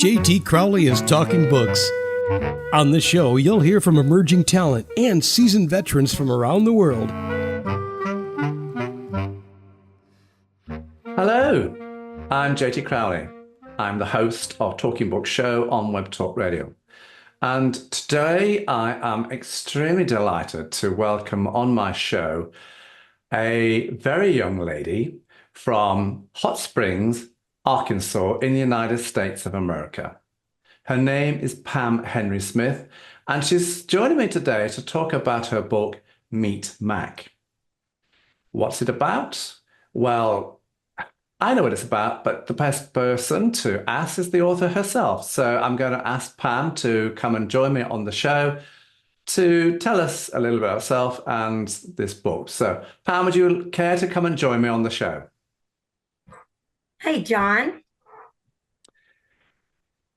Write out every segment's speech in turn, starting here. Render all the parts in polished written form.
JT Crowley is Talking Books. On the show, you'll hear from emerging talent and seasoned veterans from around the world. Hello, I'm JT Crowley. I'm the host of Talking Book Show on Web Talk Radio. And today I am extremely delighted to welcome on my show a very young lady from Hot Springs, Arkansas, in the United States of America. Her name is Pam Henry Smith, and she's joining me today to talk about her book, Meet Mack. What's it about? Well, I know what it's about, but the best person to ask is the author herself. So I'm going to ask Pam to come and join me on the show to tell us a little bit about herself and this book. So, Pam, would you care to come and join me on the show? Hey, John.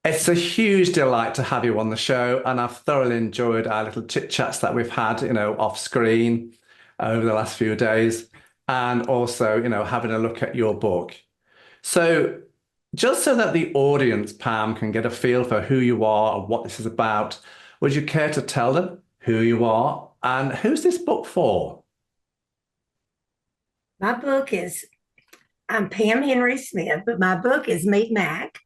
It's a huge delight to have you on the show, and I've thoroughly enjoyed our little chit-chats that we've had, off screen over the last few days, and also, having a look at your book. So, just so that the audience, Pam, can get a feel for who you are and what this is about, would you care to tell them who you are and who's this book for? My book I'm Pam Henry Smith, but my book is Meet Mack.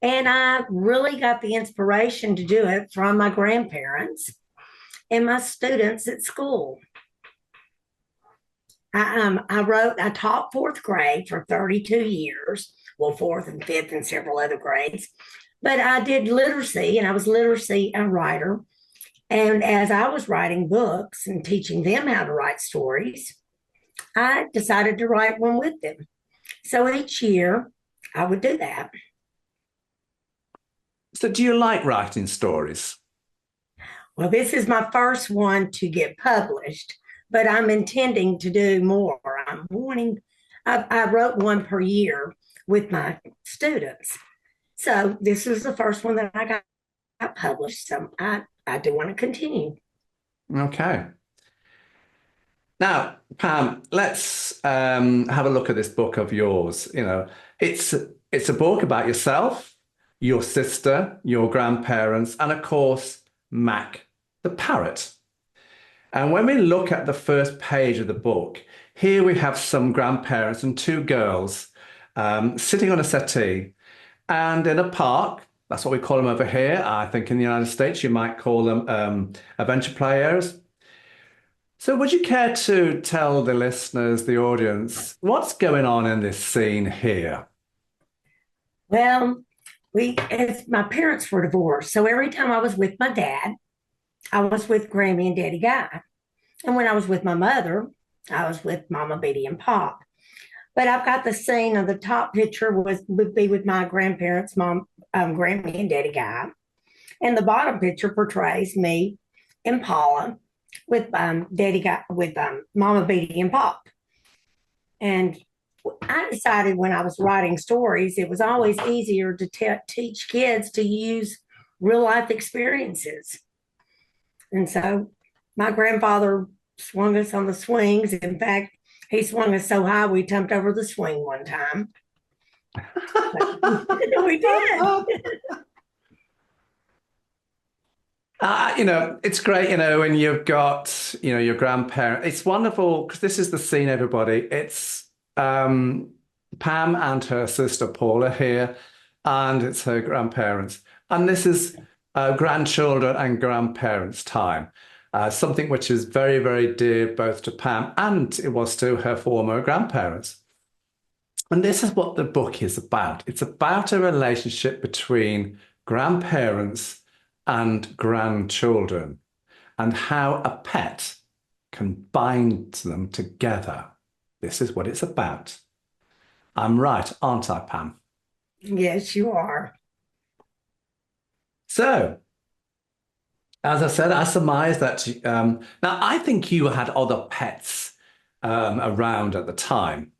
And I really got the inspiration to do it from my grandparents and my students at school. I taught fourth grade for 32 years, well, fourth and fifth and several other grades. But I did literacy, and I was literacy writer. And as I was writing books and teaching them how to write stories, I decided to write one with them. So each year I would do that. So do you like writing stories? Well, this is my first one to get published, but I'm intending to do more. I wrote one per year with my students. So this is the first one that I got published. So I do want to continue. Okay. Now, Pam, let's have a look at this book of yours. It's a book about yourself, your sister, your grandparents, and of course, Mack, the parrot. And when we look at the first page of the book, here we have some grandparents and two girls sitting on a settee and in a park. That's what we call them over here. I think in the United States, you might call them adventure play areas. So would you care to tell the listeners, the audience, what's going on in this scene here? Well, my parents were divorced. So every time I was with my dad, I was with Grammy and Daddy Guy. And when I was with my mother, I was with Mama, Betty, and Pop. But I've got the scene of the top picture would be with my grandparents, Mom, Grammy and Daddy Guy. And the bottom picture portrays me and Paula with Daddy Guy, with Mama, Betty, and Pop. And I decided when I was writing stories, it was always easier to teach kids to use real life experiences. And so my grandfather swung us on the swings. In fact, he swung us so high we jumped over the swing one time. We did. It's great, when you've got, your grandparents. It's wonderful because this is the scene, everybody. It's Pam and her sister Paula here, and it's her grandparents. And this is grandchildren and grandparents' time. Something which is very, very dear both to Pam and it was to her former grandparents. And this is what the book is about. It's about a relationship between grandparents and grandchildren and how a pet can bind them together. This is what it's about. I'm right, aren't I, Pam? Yes, you are. So, as I said, I surmise that now I think you had other pets around at the time.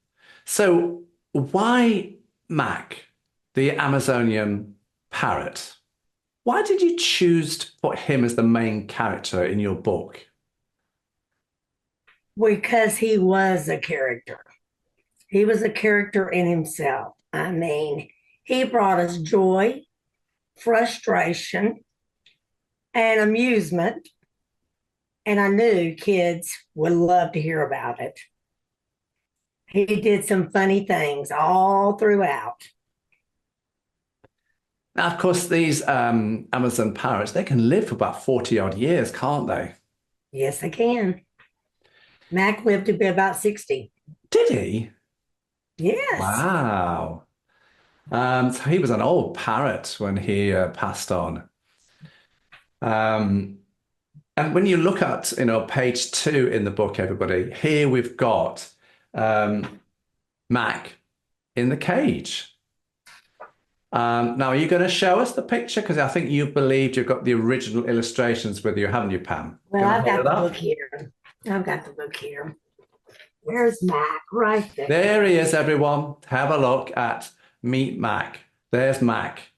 So why Mack, the Amazonian parrot? Why did you choose to put him as the main character in your book? Because he was a character. He was a character in himself. I mean, he brought us joy. frustration, and amusement. And I knew kids would love to hear about it. He did some funny things all throughout. Now, of course, these Amazon parrots, they can live for about 40 odd years, can't they? Yes, I can. Mack lived to be about 60. Did he? Yes. Wow. So he was an old parrot when he passed on. Um, and when you look at, page 2 in the book, everybody, here we've got Mack in the cage. Now, are you going to show us the picture? Because I think you believed you've got the original illustrations with you, haven't you, Pam? Well, I've got the book here. I've got the book here. Where's Mack? Right there. There he is, everyone. Have a look at Meet Mack. There's Mack.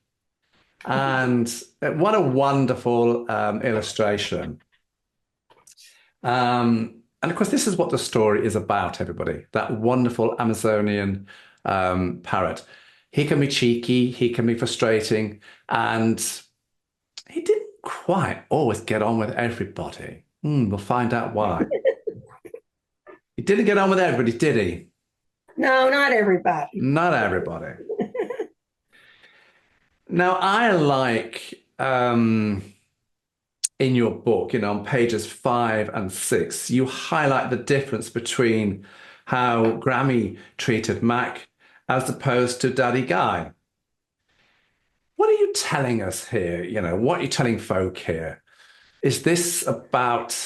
And what a wonderful illustration. And of course, this is what the story is about, everybody. That wonderful Amazonian parrot. He can be cheeky, he can be frustrating, and he didn't quite always get on with everybody. We'll find out why. He didn't get on with everybody, did he? No, not everybody. Not everybody. Now, I like in your book, on pages 5 and 6, you highlight the difference between how Grammy treated Mack as opposed to Daddy Guy. What are you telling us here? What are you telling folk here? Is this about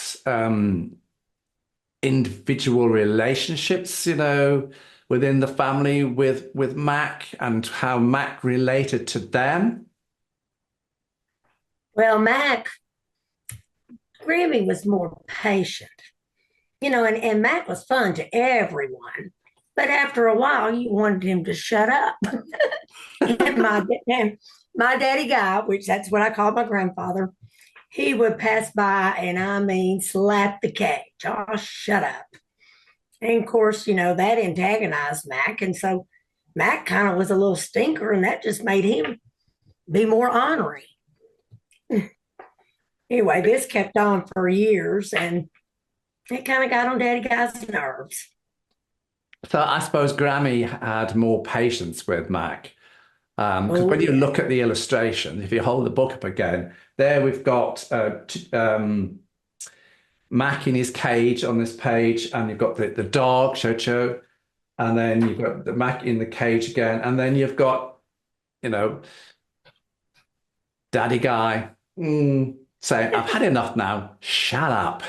individual relationships, within the family with Mack and how Mack related to them? Well, Grammy was more patient, and Mack was fun to everyone. But after a while, you wanted him to shut up. and my daddy Guy, which that's what I called my grandfather, he would pass by and I mean slap the cage. Oh, shut up. And of course, that antagonized Mack. And so Mack kind of was a little stinker, and that just made him be more ornery. Anyway, this kept on for years, and it kind of got on Daddy Guy's nerves. So I suppose Grammy had more patience with Mack. Because when you yeah. look at the illustration, if you hold the book up again, there we've got Mack in his cage on this page, and you've got the dog, Cho-Cho, and then you've got the Mack in the cage again, and then you've got, Daddy Guy saying, I've had enough now, shut up.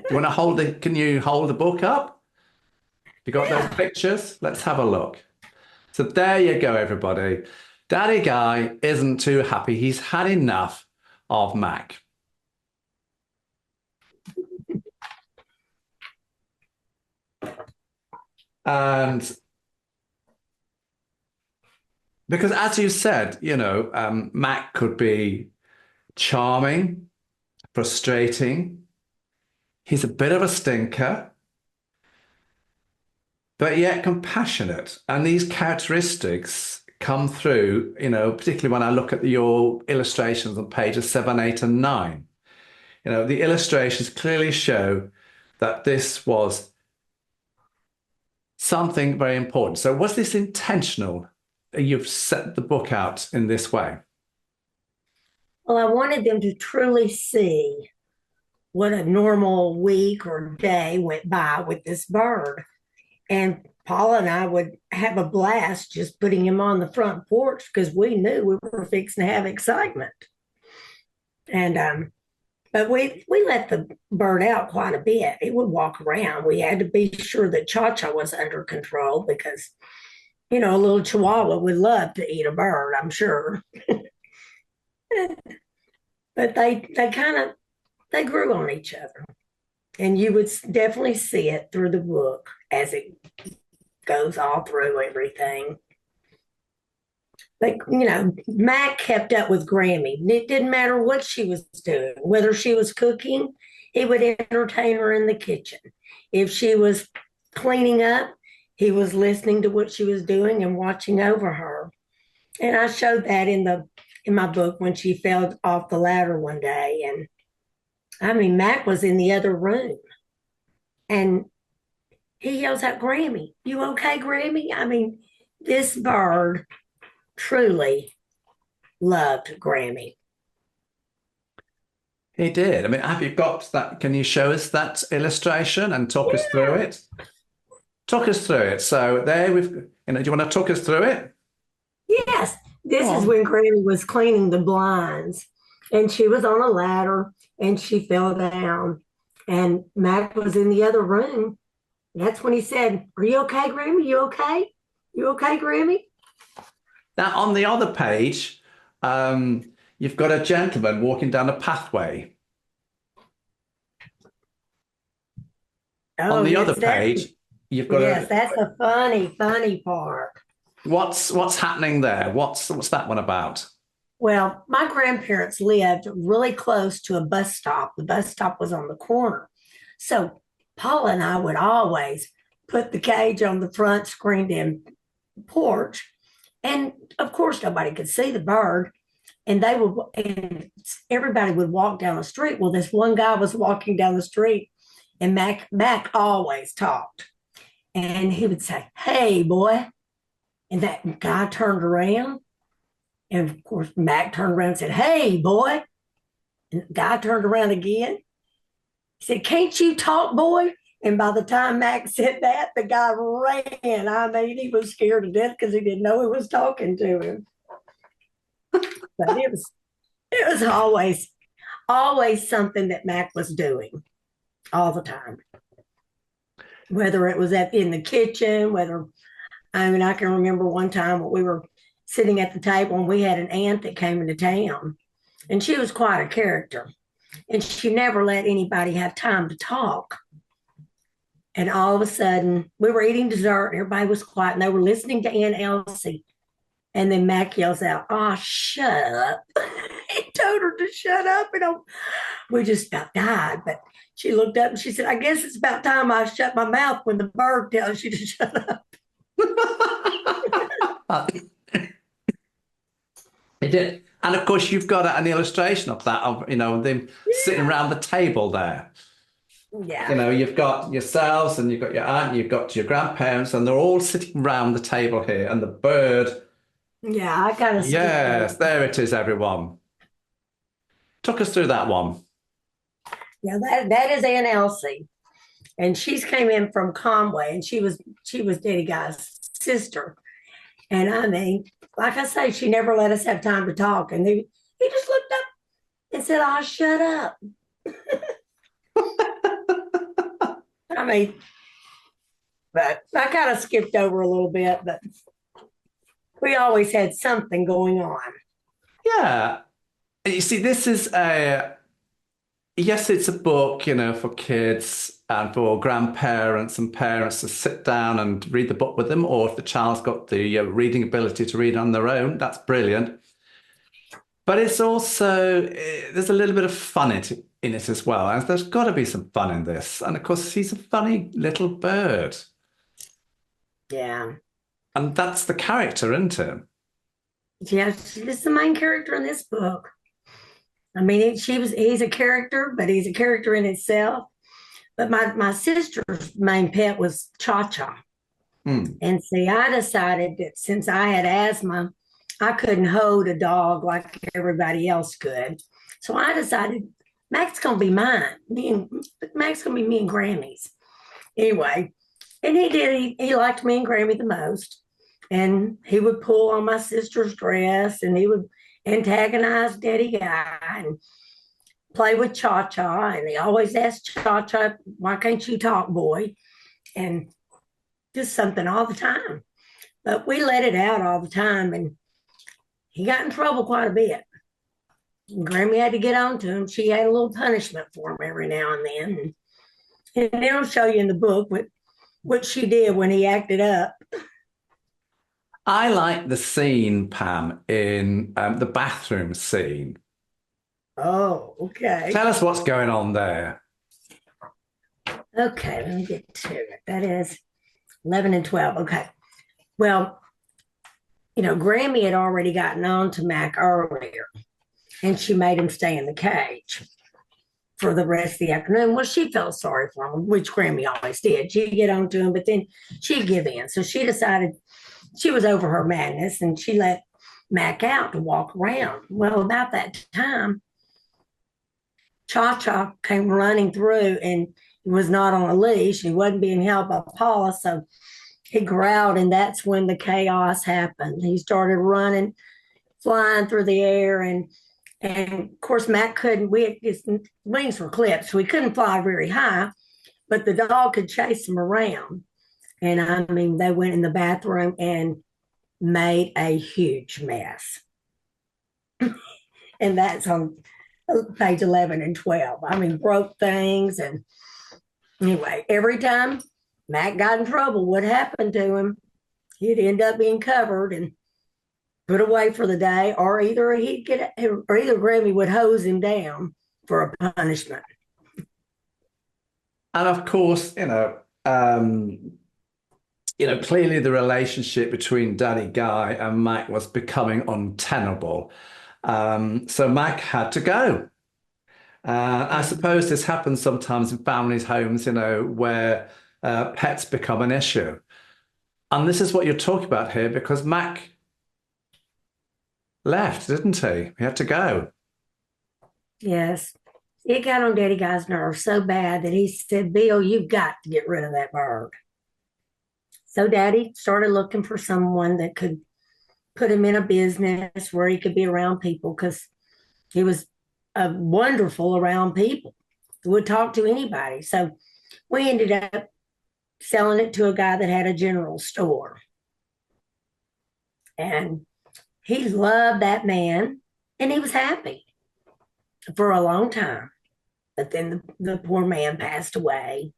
Can you hold the book up? You got those pictures? Let's have a look. So there you go, everybody. Daddy Guy isn't too happy. He's had enough of Mack. And because as you said, Mack could be charming, frustrating. He's a bit of a stinker, but yet compassionate. And these characteristics come through, particularly when I look at your illustrations on pages 7, 8, and 9. The illustrations clearly show that this was something very important. So was this intentional? You've set the book out in this way. Well, I wanted them to truly see what a normal week or day went by with this bird. And Paula and I would have a blast just putting him on the front porch because we knew we were fixing to have excitement. And but we let the bird out quite a bit. It would walk around. We had to be sure that Cha-Cha was under control because, a little Chihuahua would love to eat a bird, I'm sure. But they grew on each other. And you would definitely see it through the book as it goes all through everything. But, Mack kept up with Grammy. It didn't matter what she was doing, whether she was cooking, he would entertain her in the kitchen. If she was cleaning up, he was listening to what she was doing and watching over her. And I showed that in the in my book when she fell off the ladder one day. And I mean, Mack was in the other room and he yells out, Grammy, you okay, Grammy? I mean, this bird truly loved Grammy. He did. I mean, have you got that? Can you show us that illustration and talk us through it? Talk us through it. So there we've, do you want to talk us through it? Yes, this is when Granny was cleaning the blinds and she was on a ladder and she fell down and Mac was in the other room. That's when he said, are you okay, Grammy? You okay? You okay, Grammy? Now, on the other page, you've got a gentleman walking down a pathway. Oh, on the yes, other page, you've got yes, that's a funny part. What's happening there? What's that one about? Well, my grandparents lived really close to a bus stop. The bus stop was on the corner. So Paula and I would always put the cage on the front screened in porch. And of course, nobody could see the bird. And and everybody would walk down the street. Well, this one guy was walking down the street, and Mac always talked. And he would say, hey, boy. And that guy turned around. And of course, Mac turned around and said, hey, boy. And the guy turned around again. He said, can't you talk, boy? And by the time Mac said that, the guy ran. I mean, he was scared to death because he didn't know who was talking to him. But it was always something that Mac was doing all the time. Whether it was in the kitchen, I can remember one time we were sitting at the table and we had an aunt that came into town and she was quite a character and she never let anybody have time to talk. And all of a sudden we were eating dessert and everybody was quiet and they were listening to Aunt Elsie. And then Mac yells out, oh, shut up. He told her to shut up. And we just about died. But she looked up and she said, I guess it's about time I shut my mouth when the bird tells you to shut up. He did. And of course, you've got an illustration of that, of, them sitting around the table there. Yeah. You've got yourselves and you've got your aunt, and you've got your grandparents, and they're all sitting around the table here. And the bird. Yeah, I kind of. Yes, there it is, everyone. Took us through that one. Yeah, that is Aunt Elsie. And she came in from Conway, and she was Daddy Guy's sister. And I mean, like I say, she never let us have time to talk. And he just looked up and said, "Oh, shut up." I mean, but I kind of skipped over a little bit, but we always had something going on. Yeah. You see, this is yes, it's a book, for kids and for grandparents and parents to sit down and read the book with them, or if the child's got the reading ability to read on their own, that's brilliant. But it's also, there's a little bit of fun in it as well. And there's got to be some fun in this. And of course, he's a funny little bird. Yeah. And that's the character, isn't it? Yeah, she's the main character in this book. I mean, he's a character, but he's a character in itself. But my sister's main pet was Cha-Cha. And see, I decided that since I had asthma, I couldn't hold a dog like everybody else could. So I decided Mack's going to be mine. Mack's going to be me and Grammy's. Anyway, and he did. He liked me and Grammy the most. And he would pull on my sister's dress and he would antagonize Daddy Guy and play with Cha-Cha. And he always asked Cha-Cha, why can't you talk, boy? And just something all the time. But we let it out all the time. And he got in trouble quite a bit. And Grammy had to get on to him. She had a little punishment for him every now and then. And it'll show you in the book what she did when he acted up. I like the scene, Pam, in the bathroom scene. Oh, okay. Tell us what's going on there. Okay, let me get to it. That is 11 and 12. Okay. Well, Grammy had already gotten on to Mack earlier, and she made him stay in the cage for the rest of the afternoon. Well, she felt sorry for him, which Grammy always did. She'd get on to him, but then she'd give in. So she decided she was over her madness, and she let Mack out to walk around. Well, about that time, Cha Cha came running through, and he was not on a leash. He wasn't being held by Paula, so he growled, and that's when the chaos happened. He started running, flying through the air, and of course Matt couldn't. His wings were clipped, so he couldn't fly very high. But the dog could chase him around, and I mean, they went in the bathroom and made a huge mess, and that's on page 11 and 12. I mean, broke things, and anyway, every time Matt got in trouble, what happened to him? He'd end up being covered and put away for the day, or either Grammy would hose him down for a punishment. And of course, clearly the relationship between Daddy Guy and Mack was becoming untenable. So Mack had to go. I suppose this happens sometimes in families' homes, where pets become an issue. And this is what you're talking about here, because Mack left, didn't he? He had to go. Yes. It got on Daddy Guy's nerves so bad that he said, Bill, you've got to get rid of that bird. So Daddy started looking for someone that could put him in a business where he could be around people, because he was wonderful around people. He would talk to anybody. So we ended up selling it to a guy that had a general store. And he loved that man, and he was happy for a long time. But then the poor man passed away,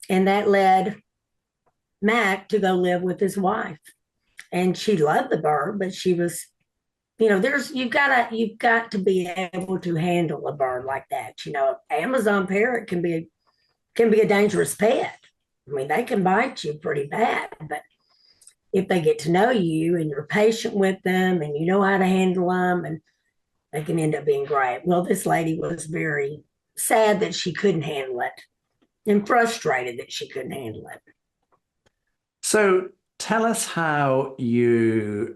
and that led Mack to go live with his wife. And she loved the bird, but she was, you've got to be able to handle a bird like that. Amazon parrot can be a dangerous pet. I mean, they can bite you pretty bad, but if they get to know you and you're patient with them and you know how to handle them, and they can end up being great. Well, this lady was very sad that she couldn't handle it and frustrated that she couldn't handle it. So tell us how you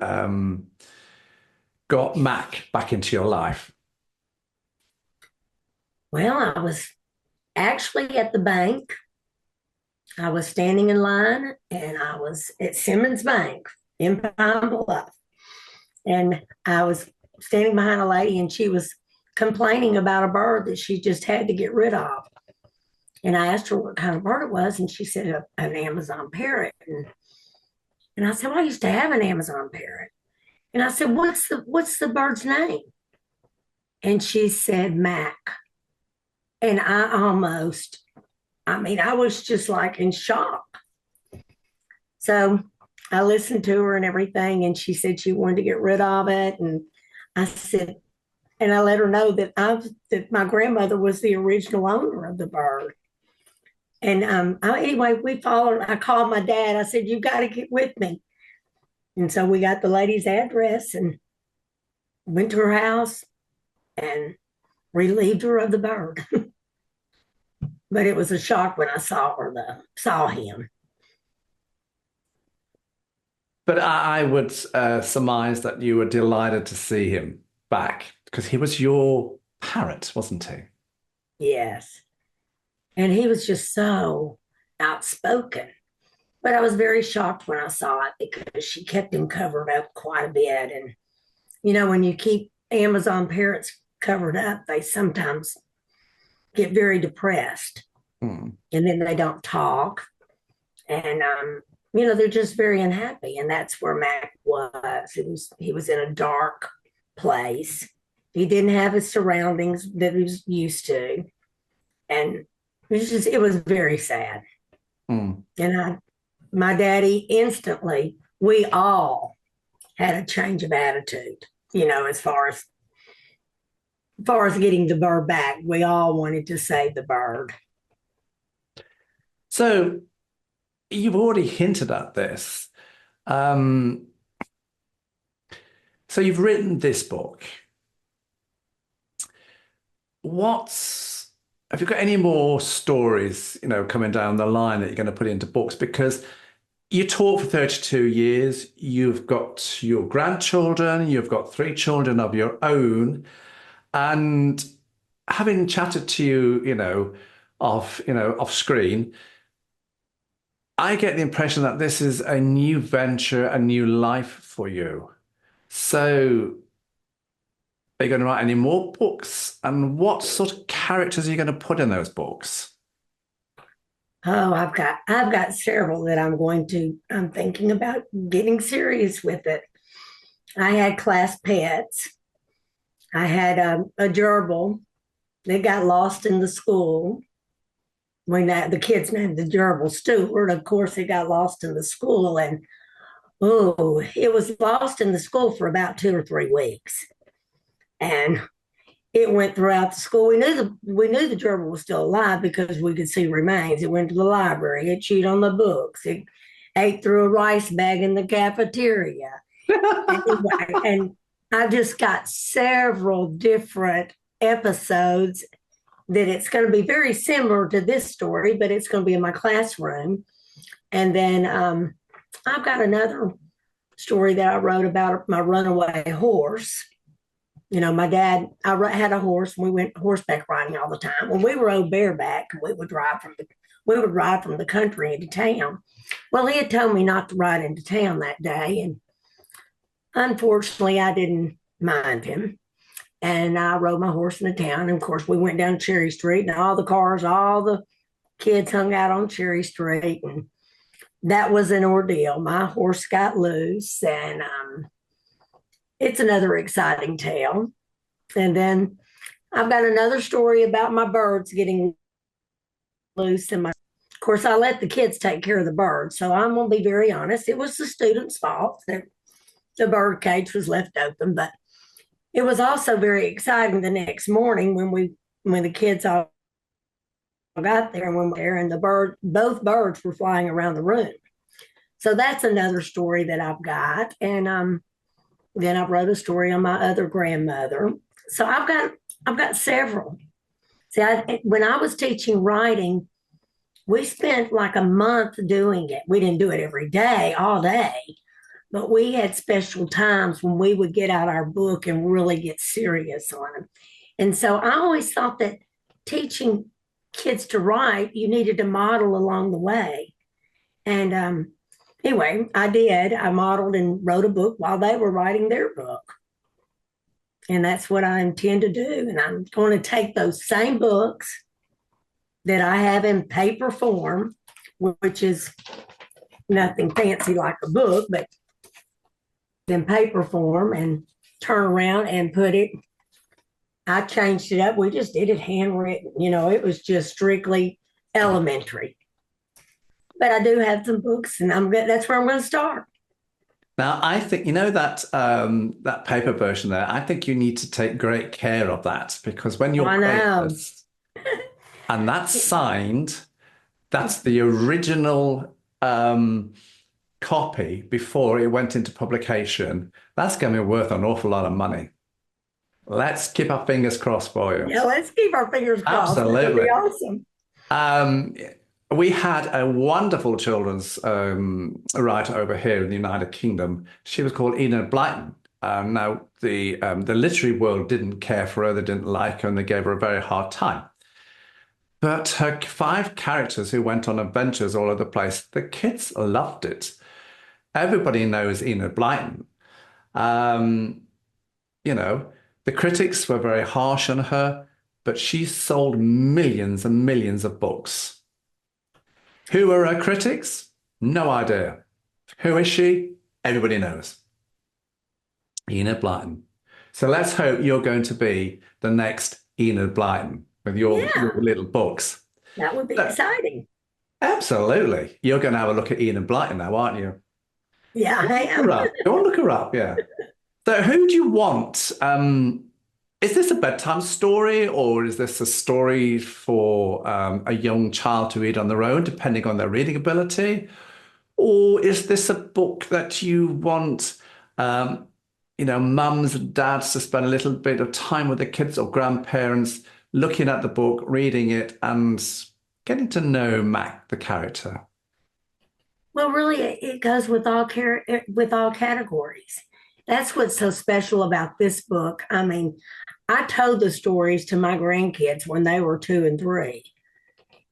got Mack back into your life. Well, I was actually at the bank. I was standing in line, and I was at Simmons Bank in Pine Bluff. And I was standing behind a lady, and she was complaining about a bird that she just had to get rid of. And I asked her what kind of bird it was, and she said an Amazon parrot. And I said, well, I used to have an Amazon parrot. And I said, what's the bird's name? And she said, Mack. And I was just like in shock. So I listened to her and everything, and she said she wanted to get rid of it. And I said, and I let her know that my grandmother was the original owner of the bird. And anyway, I called my dad. I said, you got to get with me. And so we got the lady's address and went to her house and relieved her of the bird. But it was a shock when I saw him. But I would surmise that you were delighted to see him back, because he was your parrot, wasn't he? Yes. And he was just so outspoken. But I was very shocked when I saw it, because she kept him covered up quite a bit. And, when you keep Amazon parrots covered up, they sometimes get very depressed. And then they don't talk. And, they're just very unhappy. And that's where Mack was. He was in a dark place. He didn't have his surroundings that he was used to. And it was very sad. And my daddy instantly, we all had a change of attitude, as far as getting the bird back. We all wanted to save the bird. So you've already hinted at this. So you've written this book. What's have you got any more stories, coming down the line that you're going to put into books? Because you taught for 32 years, you've got your grandchildren, you've got three children of your own, and having chatted to you, off screen, I get the impression that this is a new venture, a new life for you. So are you going to write any more books? And what sort of characters are you going to put in those books? Oh, I've got several that I'm thinking about getting serious with it. I had class pets. I had a gerbil that got lost in the school. When the kids named the gerbil Stewart, of course, it got lost in the school, and oh, it was lost in the school for about 2 or 3 weeks, and it went throughout the school. We knew the gerbil was still alive because we could see remains. It went to the library. It chewed on the books. It ate through a rice bag in the cafeteria. And I've just got several different episodes that it's going to be very similar to this story, but it's going to be in my classroom. And then I've got another story that I wrote about my runaway horse. My dad, had a horse. And we went horseback riding all the time. When we were old bareback, we would ride from the country into town. Well, he had told me not to ride into town that day, and unfortunately, I didn't mind him. And I rode my horse into town. And of course, we went down Cherry Street, and all the kids hung out on Cherry Street. And that was an ordeal. My horse got loose, and it's another exciting tale. And then I've got another story about my birds getting loose. Of course, I let the kids take care of the birds. So I'm going to be very honest. It was the students' fault that the bird cage was left open. But it was also very exciting the next morning when the kids all got there and went there, and both birds were flying around the room. So that's another story that I've got. And then I wrote a story on my other grandmother. So I've got several. See, when I was teaching writing, we spent like a month doing it. We didn't do it every day, all day, but we had special times when we would get out our book and really get serious on them. And so I always thought that teaching kids to write, you needed to model along the way. And anyway, I did. I modeled and wrote a book while they were writing their book. And that's what I intend to do. And I'm going to take those same books that I have in paper form, which is nothing fancy like a book, but in paper form, and turn around and put it. I changed it up. We just did it handwritten. It was just strictly elementary. But I do have some books, and that's where I'm going to start. Now, I think that paper version there. I think you need to take great care of that, because when you're papers, and that's signed, that's the original copy before it went into publication. That's going to be worth an awful lot of money. Let's keep our fingers crossed for you. Yeah, let's keep our fingers crossed. Absolutely, that'd be awesome. We had a wonderful children's writer over here in the United Kingdom. She was called Enid Blyton. Now, the literary world didn't care for her, they didn't like her, and they gave her a very hard time. But her 5 characters who went on adventures all over the place, the kids loved it. Everybody knows Enid Blyton. The critics were very harsh on her, but she sold millions and millions of books. Who are her critics? No idea. Who is she? Everybody knows. Enid Blyton. So let's hope you're going to be the next Enid Blyton with your little books. That would be exciting. Absolutely. You're going to have a look at Enid Blyton now, aren't you? Yeah, I am. Go on, look her up, yeah. So who do you want? Is this a bedtime story, or is this a story for a young child to read on their own, depending on their reading ability? Or is this a book that you want mums and dads to spend a little bit of time with the kids or grandparents, looking at the book, reading it, and getting to know Mack, the character? Well, really, it goes with all categories. That's what's so special about this book. I mean, I told the stories to my grandkids when they were 2 and 3,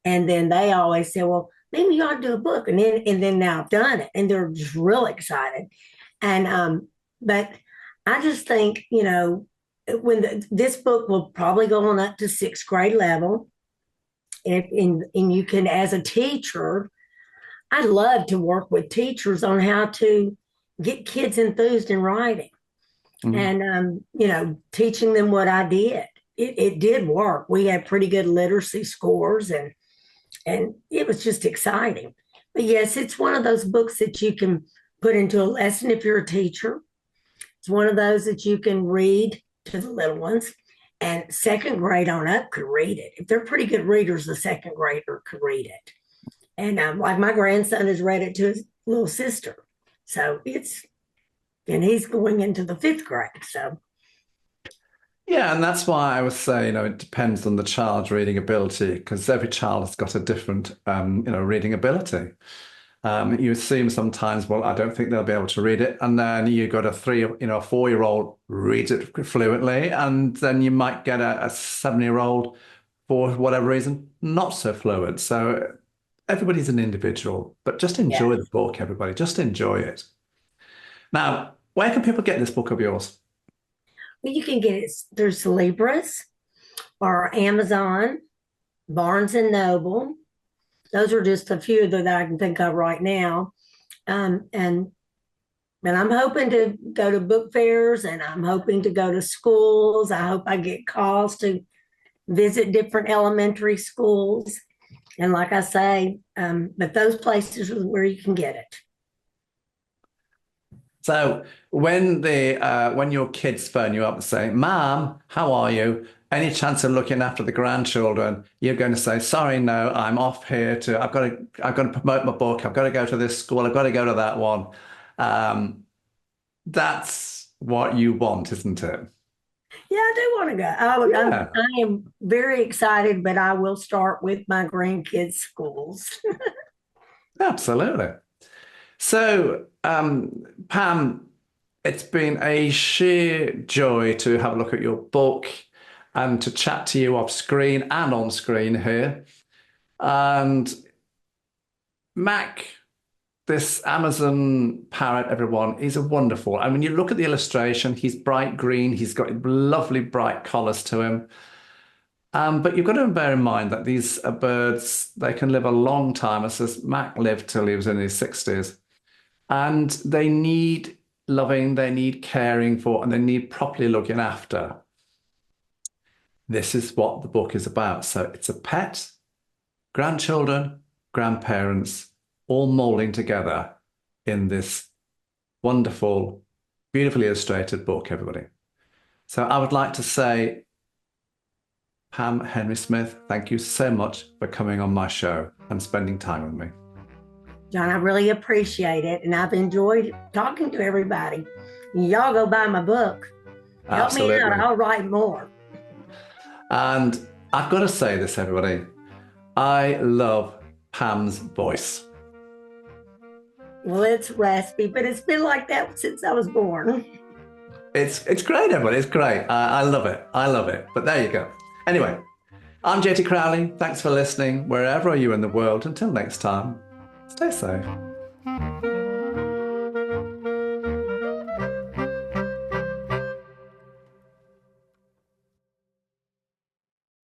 and then they always said, "Well, maybe you ought to do a book." And then now I've done it, and they're just real excited. And but I just think this book will probably go on up to 6th grade level, and you can, as a teacher, I love to work with teachers on how to get kids enthused in writing, and teaching them what I did. It did work. We had pretty good literacy scores, and it was just exciting. But yes, it's one of those books that you can put into a lesson if you're a teacher. It's one of those that you can read to the little ones, and 2nd grade on up could read it. If they're pretty good readers, the 2nd grader could read it. And like my grandson has read it to his little sister. So and he's going into the 5th grade. So. Yeah, and that's why I would say, it depends on the child's reading ability, because every child has got a different, reading ability. You assume sometimes, well, I don't think they'll be able to read it. And then you got a 4-year-old reads it fluently. And then you might get a 7-year-old, for whatever reason, not so fluent. So everybody's an individual, but just enjoy the book, everybody. Just enjoy it. Now, where can people get this book of yours? Well, you can get it through Celebris or Amazon, Barnes and Noble. Those are just a few that I can think of right now. And I'm hoping to go to book fairs, and I'm hoping to go to schools. I hope I get calls to visit different elementary schools. And like I say, but those places are where you can get it. So when your kids phone you up and say, "Mom, how are you? Any chance of looking after the grandchildren?" You're going to say, "Sorry, no, I'm off here I've got to promote my book. I've got to go to this school. I've got to go to that one." That's what you want, isn't it? Yeah, I do want to go. I am very excited, but I will start with my grandkids' schools. Absolutely. So, Pam, it's been a sheer joy to have a look at your book and to chat to you off screen and on screen here. And Mack, this Amazon parrot, everyone, is a wonderful. I mean, you look at the illustration, he's bright green, he's got lovely bright collars to him. But you've got to bear in mind that these birds, they can live a long time. It says Mack lived till he was in his 60s. And they need loving, they need caring for, and they need properly looking after. This is what the book is about. So it's a pet, grandchildren, grandparents, all molding together in this wonderful, beautifully illustrated book, everybody. So I would like to say, Pam Henry Smith, thank you so much for coming on my show and spending time with me. John, I really appreciate it, and I've enjoyed talking to everybody. Y'all go buy my book. Help Absolutely. me out. I'll write more. And I've got to say this, everybody. I love Pam's voice. Well, it's raspy, but it's been like that since I was born. It's great, everybody. It's great. I love it. I love it. But there you go. Anyway, I'm JT Crowley. Thanks for listening, wherever you are in the world. Until next time, stay safe.